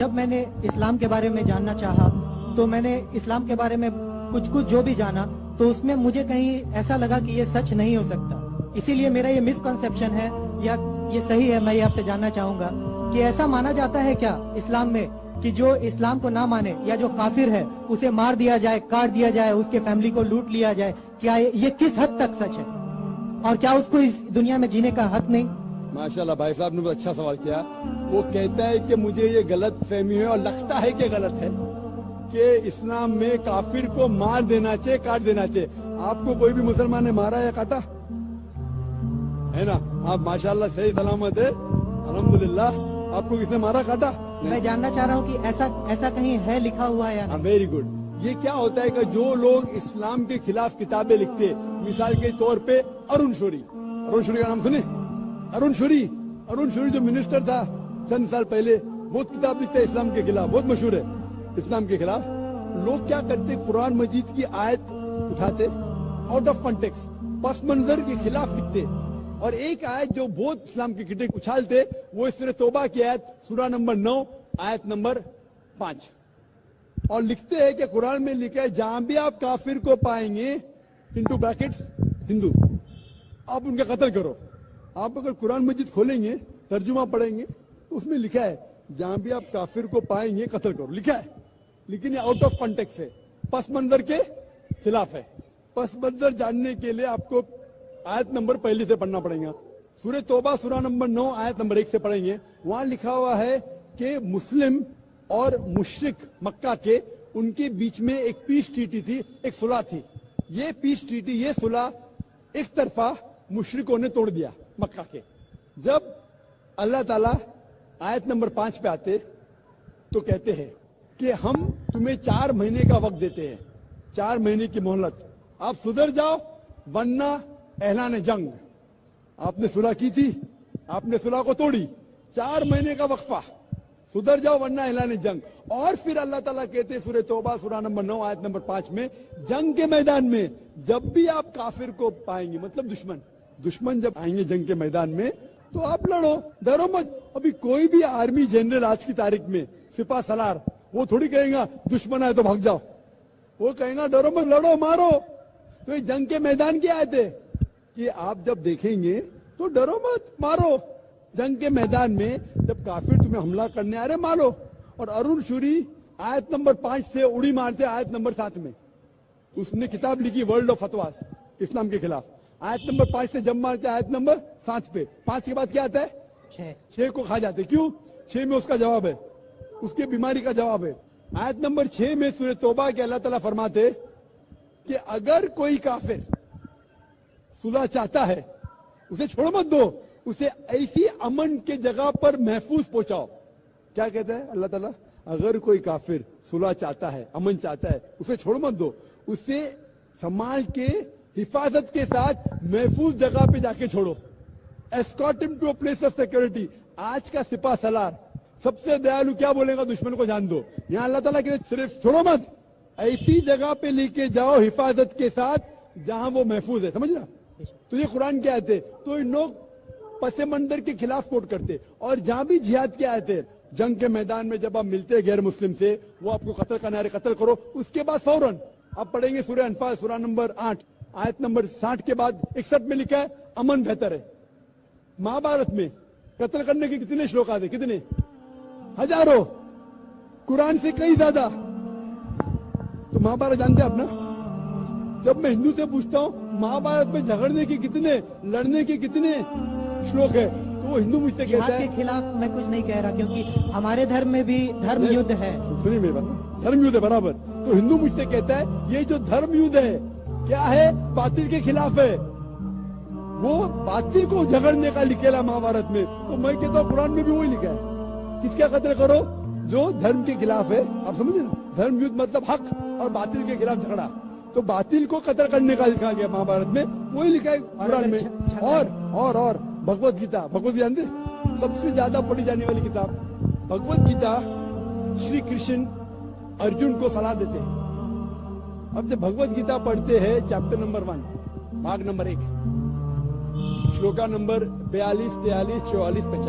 جب میں نے اسلام کے بارے میں جاننا چاہا تو میں نے اسلام کے بارے میں کچھ جو بھی جانا تو اس میں مجھے کہیں ایسا لگا کہ یہ سچ نہیں ہو سکتا. اسی لیے میرا یہ مسکنسیپشن ہے یا یہ صحیح ہے, میں یہ آپ سے جاننا چاہوں گا کہ ایسا مانا جاتا ہے کیا اسلام میں کہ جو اسلام کو نہ مانے یا جو کافر ہے اسے مار دیا جائے, کاٹ دیا جائے, اس کے فیملی کو لوٹ لیا جائے. کیا یہ کس حد تک سچ ہے اور کیا اس کو اس دنیا میں جینے کا حق نہیں؟ ماشاءاللہ بھائی صاحب نے بہت اچھا سوال کیا. وہ کہتا ہے کہ مجھے یہ غلط فہمی ہے اور لگتا ہے کہ غلط ہے کہ اسلام میں کافر کو مار دینا چاہیے, کاٹ دینا چاہیے. آپ کو کوئی بھی مسلمان نے مارا یا کاٹا ہے نا؟ آپ ماشاءاللہ صحیح سلامت ہے, الحمدللہ. آپ کو کس نے مارا, کاٹا؟ میں جاننا چاہ رہا ہوں کہ ایسا کہیں ہے لکھا ہوا ہے یا نہیں؟ Very good. یہ کیا ہوتا ہے کہ جو لوگ اسلام کے خلاف کتابیں لکھتے, مثال کے طور پہ ارون شوری کا نام سنے؟ ارون شوری جو منسٹر تھا چند سال پہلے, بہت کتاب لکھتے اسلام کے خلاف, بہت مشہور ہے اسلام کے خلاف. لوگ کیا کرتے, قرآن مجید کی آیت اٹھاتے, آؤٹ آف کانٹیکس, پس منظر کے خلاف لکھتے, اور ایک آیت جو بہت اسلام کی کرٹک اچھالتے وہ سورہ توبہ کی آیت, سورہ نمبر 9 آیت نمبر 5, اور لکھتے ہیں کہ قرآن میں لکھا ہے جہاں بھی آپ کافر کو پائیں گے انٹو بریکٹس ہندو, آپ ان کا قتل کرو. آپ اگر قرآن مجید کھولیں گے, ترجمہ پڑھیں گے تو اس میں لکھا ہے جہاں بھی آپ کافر کو پائیں گے قتل کرو, لکھا ہے. لیکن یہ آؤٹ آف کانٹیکس ہے, پس منظر کے خلاف ہے. پس منظر جاننے کے لیے آپ کو آیت نمبر پہلے سے پڑھنا پڑے گا. سورہ توبہ سورہ نمبر 9 آیت نمبر 1 سے پڑھیں گے. وہاں لکھا ہوا ہے کہ مسلم اور مشرک مکہ کے ان کے بیچ میں ایک پیس ٹریٹی تھی, ایک صلح تھی. یہ پیس ٹریٹی, یہ صلح ایک طرفہ مشرکوں نے توڑ دیا مکہ کے. جب اللہ تعالیٰ آیت نمبر 5 پہ آتے تو کہتے ہیں کہ ہم تمہیں 4 مہینے کا وقت دیتے ہیں, 4 مہینے کی مہلت, آپ سدھر جاؤ ورنہ اعلان جنگ. آپ نے صلح کی تھی, آپ نے صلح کو توڑی, 4 مہینے کا وقفہ, سدھر جاؤ ورنہ اعلان جنگ. اور پھر اللہ تعالیٰ کہتے ہیں سورہ توبہ سورہ نمبر 9 آیت نمبر 5 میں, جنگ کے میدان میں جب بھی آپ کافر کو پائیں گے, مطلب دشمن جب آئیں گے جنگ کے میدان میں تو آپ لڑو, ڈرو مت. ابھی کوئی بھی آرمی جنرل آج کی تاریخ میں, سپاہ سالار, وہ تھوڑی کہیں گا دشمن آئے تو بھاگ جاؤ, وہ کہیں گا ڈرو مت, لڑو, مارو. تو یہ جنگ کے میدان کی آیت ہے کہ آپ جب دیکھیں گے تو ڈرو مت, مارو. جنگ کے میدان میں جب کافر تمہیں حملہ کرنے آ رہے, مارو. اور ارون شوری آیت نمبر 5 سے اڑی مارتے آیت نمبر 7 میں. اس نے کتاب لکھی ورلڈ آف فتواز اسلام کے خلاف. آیت نمبر 5 سے جب مارتے آیت نمبر 7 پہ. 5 کے بعد کیا آتا ہے؟ 6 کو کھا جاتے. کیوں؟ 6 میں اس کا جواب ہے, اس کے بیماری کا جواب ہے. آیت نمبر 6 میں سورہ توبہ کے اللہ تعالیٰ فرماتے کہ اگر کوئی کافر صلح چاہتا ہے اسے چھوڑ مت دو, اسے ایسی امن کے جگہ پر محفوظ پہنچاؤ. کیا کہتا ہے اللہ تعالیٰ؟ اگر کوئی کافر صلح چاہتا ہے, امن چاہتا ہے, اسے چھوڑ مت دو, اسے سنبھال کے حفاظت کے ساتھ محفوظ جگہ پہ جا کے چھوڑو. escort him to a place of security. آج کا سپاہ سالار سب سے دیالو کیا بولے گا؟ دشمن کو جان دو. یہاں اللہ تعالیٰ کہ صرف چھوڑو مت, ایسی جگہ پہ لے کے جاؤ حفاظت کے ساتھ جہاں وہ محفوظ ہے. سمجھ رہا؟ تو یہ قرآن کے آیت ہے. تو ان لوگ پس منظر کے خلاف کوٹ کرتے, اور جہاں بھی جہاد کے آیت ہے, جنگ کے میدان میں جب آپ ملتے غیر مسلم سے, وہ آپ کو قتل کرنا ہے, قتل کرو. اس کے بعد فوراً آپ پڑھیں گے سورہ انفال سورہ نمبر 8 آیت نمبر 60 کے بعد 61 میں لکھا ہے امن بہتر ہے. مہابھارت میں قتل کرنے کے کتنے شلوکات ہیں؟ کتنے؟ ہزاروں, قرآن سے کئی زیادہ. تو مہابھارت جانتے آپ نا؟ جب میں ہندو سے پوچھتا ہوں مہابھارت میں جھگڑنے کے کتنے, لڑنے کے کتنے شلوک ہے, تو وہ ہندو مجھ سے کہتا ہے کے خلاف میں کچھ نہیں کہہ رہا, کیونکہ ہمارے دھرم میں بھی دھرم یدھ ہے. سنی میری بات, دھرم یدھ ہے برابر. تو ہندو مجھ سے کہتا ہے یہ جو دھرم یدھ ہے کیا ہے؟ باطل کے خلاف ہے. وہ باطل کو جھگڑنے کا لکھا مہابھارت میں. تو میں کہتا ہوں قرآن میں بھی وہی لکھا ہے, کس کا قتل کرو؟ جو دھرم کے خلاف ہے. آپ سمجھے نا؟ دھرم یدھ مطلب حق اور باطل کے خلاف جھگڑا. تو باطل کو قتل کرنے کا لکھا گیا مہابھارت میں, وہی لکھا ہے قرآن میں. اور بھگوت گیتا, بھگوت گیتا جانتے؟ سب سے زیادہ پڑھی جانے والی کتاب بھگوت گیتا. شری کرشن ارجن کو صلاح دیتے ہیں. اب جب بھگوت گیتا پڑھتے ہیں چیپٹر نمبر 1 بھاگ نمبر 1 شلوکا نمبر 42 43 44 50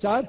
4,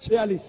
46,